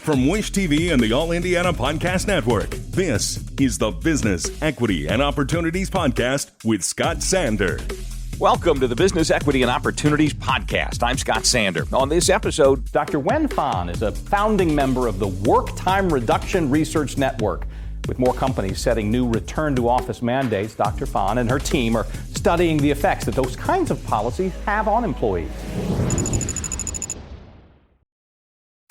From Wish TV and the All Indiana Podcast Network, this is the Business, Equity, and Opportunities Podcast with Scott Sander. Welcome to the Business, Equity, and Opportunities Podcast. I'm Scott Sander. On this episode, Dr. Wen Fan is a founding member of the Work Time Reduction Research Network. With more companies setting new return-to-office mandates, Dr. Fan and her team are studying the effects that those kinds of policies have on employees.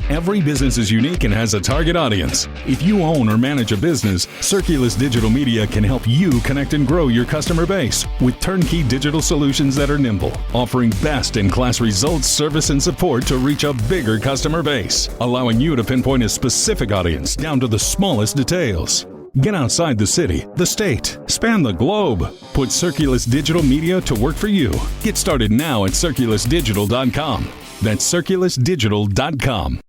Every business is unique and has a target audience. If you own or manage a business, Circulus Digital Media can help you connect and grow your customer base with turnkey digital solutions that are nimble, offering best-in-class results, service, and support to reach a bigger customer base, allowing you to pinpoint a specific audience down to the smallest details. Get outside the city, the state, span the globe. Put Circulus Digital Media to work for you. Get started now at circulusdigital.com. That's circulusdigital.com.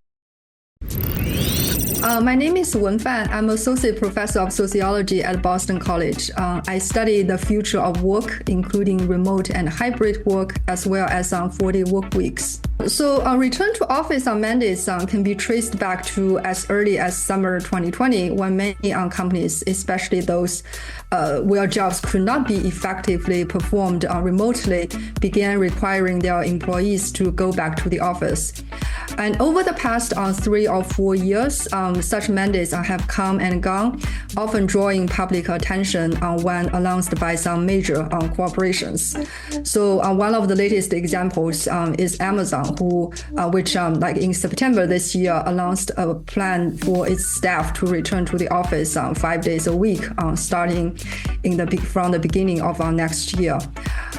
My name is Wen Fan. I'm Associate Professor of Sociology at Boston College. I study the future of work, including remote and hybrid work, as well as 40 work weeks. So return to office mandates can be traced back to as early as summer 2020, when many companies, especially those where jobs could not be effectively performed remotely, began requiring their employees to go back to the office. And over the past 3 or 4 years, such mandates have come and gone, often drawing public attention when announced by some major corporations. So one of the latest examples is Amazon, which in September this year announced a plan for its staff to return to the office 5 days a week, starting from the beginning of next year.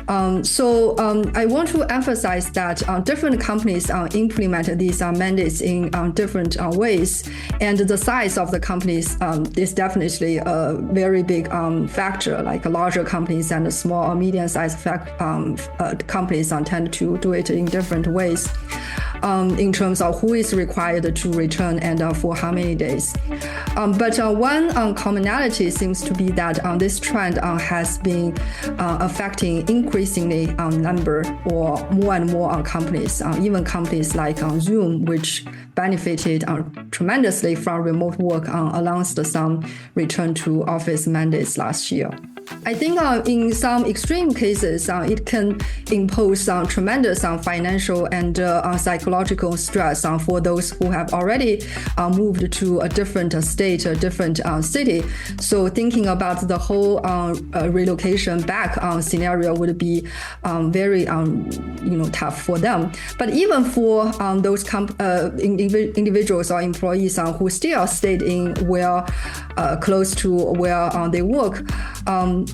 I want to emphasize that different companies implement these mandates in different ways, and the size of the companies is definitely a very big factor. Like larger companies and small or medium-sized companies tend to do it in different ways in terms of who is required to return and for how many days. But one commonality seems to be that this trend has been affecting increasingly number or more and more companies, even companies like Zoom, which benefited tremendously from remote work, announced some return to office mandates last year. I think in some extreme cases, it can impose tremendous financial and psychological stress for those who have already moved to a different state, a different city. So thinking about the whole relocation back scenario would be very tough for them. But even for those individuals or employees who still stayed in close to where they work,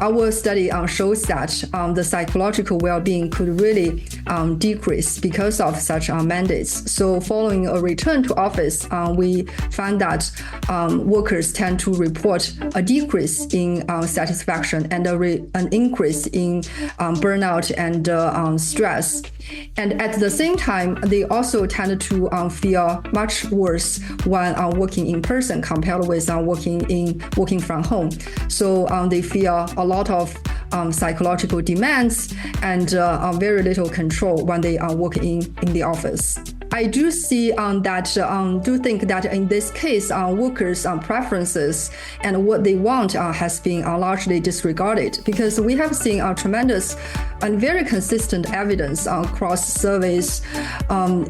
our study shows that the psychological well-being could really decrease because of such mandates. So following a return to office, we found that workers tend to report a decrease in satisfaction and an increase in burnout and stress. And at the same time, they also tend to feel much worse when working in person compared with working from home. So they feel a lot of psychological demands and very little control when they work in the office. I do see think that in this case, workers' preferences and what they want has been largely disregarded, because we have seen tremendous and very consistent evidence across surveys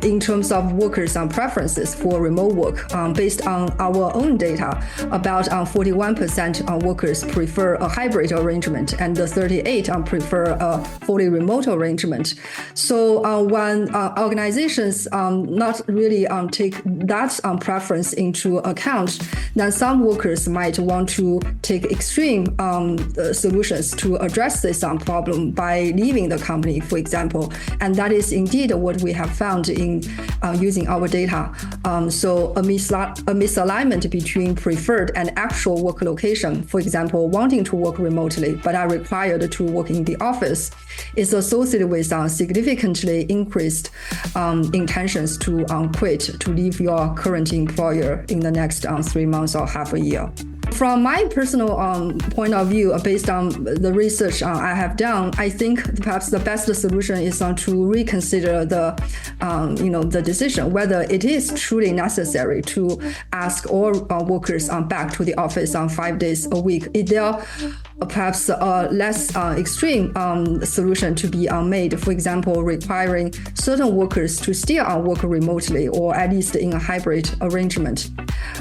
in terms of workers' preferences for remote work. Based on our own data, about 41% of workers prefer a hybrid arrangement, and 38% prefer a fully remote arrangement. So when organizations not really take that preference into account, then some workers might want to take extreme solutions to address this problem by leaving the company, for example. And that is indeed what we have found in using our data. So a misalignment between preferred and actual work location, for example, wanting to work remotely but are required to work in the office, is associated with significantly increased intentions to quit, to leave your current employer in the next 3 months or half a year. From my personal point of view, based on the research I have done, I think perhaps the best solution is to reconsider the decision whether it is truly necessary to ask all workers back to the office 5 days a week. Is there perhaps a less extreme solution to be made, for example, requiring certain workers to still work remotely or at least in a hybrid arrangement?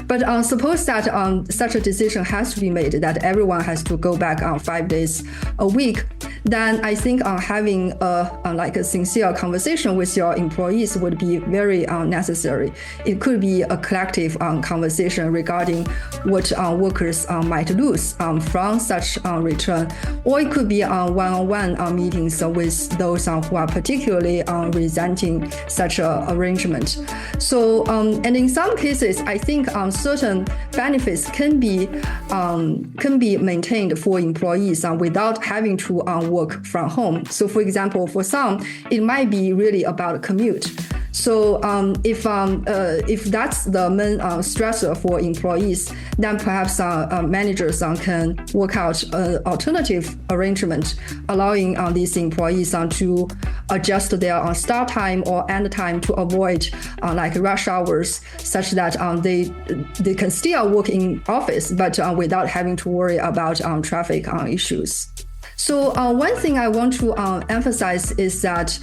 But suppose that such a decision has to be made, that everyone has to go back 5 days a week, then I think having a sincere conversation with your employees would be very necessary. It could be a collective conversation regarding what workers might lose from such return, or it could be one-on-one meetings with those who are particularly resenting such an arrangement. So, and in some cases, I think certain benefits can be maintained for employees without having to work from home. So, for example, for some, it might be really about commute. So if that's the main stressor for employees, then perhaps managers can work out an alternative arrangement, allowing these employees to adjust their start time or end time to avoid rush hours, such that they can still work in office, but without having to worry about traffic issues. So one thing I want to emphasize is that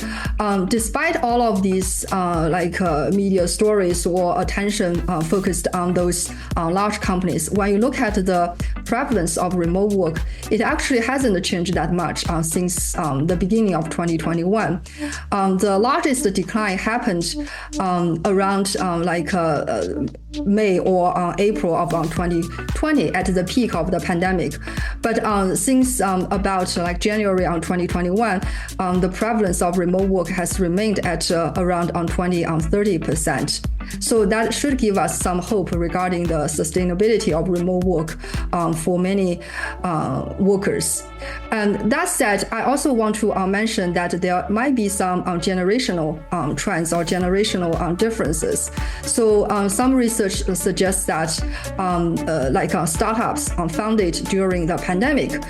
despite all of these media stories or attention focused on those large companies, when you look at the prevalence of remote work, it actually hasn't changed that much since the beginning of 2021. The largest decline happened around May or April of 2020 at the peak of the pandemic. But since about January 2021, the prevalence of remote work has remained at around 30%. So that should give us some hope regarding the sustainability of remote work for many workers. And that said, I also want to mention that there might be some generational trends or generational differences. So some research suggests that startups founded during the pandemic,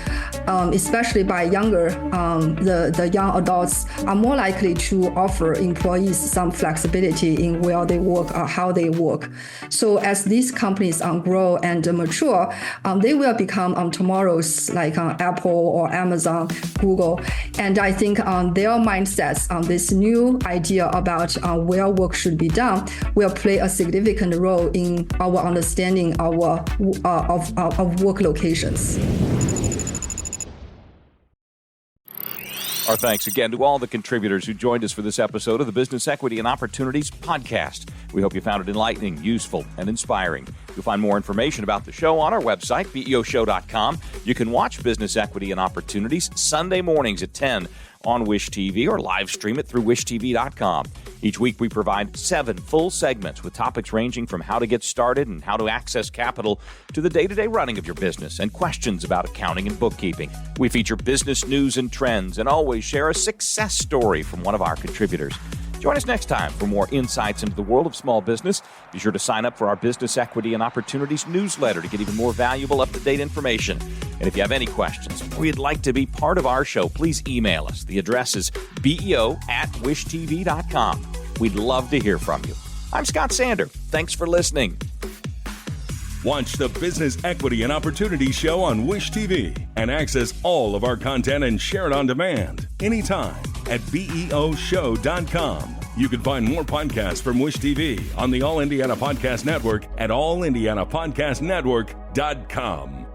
especially by the young adults, are more likely to offer employees some flexibility in where they work or how they work. So as these companies grow and mature, they will become tomorrow's Apple or Amazon, Google. And I think their mindsets, this new idea about where work should be done, will play a significant role in our understanding of work locations. Our thanks again to all the contributors who joined us for this episode of the Business Equity and Opportunities Podcast. We hope you found it enlightening, useful, and inspiring. You'll find more information about the show on our website, BEOshow.com. You can watch Business Equity and Opportunities Sunday mornings at 10 on Wish TV or live stream it through wishtv.com. Each week we provide 7 full segments with topics ranging from how to get started and how to access capital to the day-to-day running of your business and questions about accounting and bookkeeping. We feature business news and trends and always share a success story from one of our contributors. Join us next time for more insights into the world of small business. Be sure to sign up for our Business Equity and Opportunities newsletter to get even more valuable, up-to-date information. And if you have any questions or you'd like to be part of our show, please email us. The address is beo@wishtv.com. We'd love to hear from you. I'm Scott Sander. Thanks for listening. Watch the Business Equity and Opportunity Show on Wish TV and access all of our content and share it on demand anytime at BEOshow.com. You can find more podcasts from Wish TV on the All Indiana Podcast Network at allindianapodcastnetwork.com.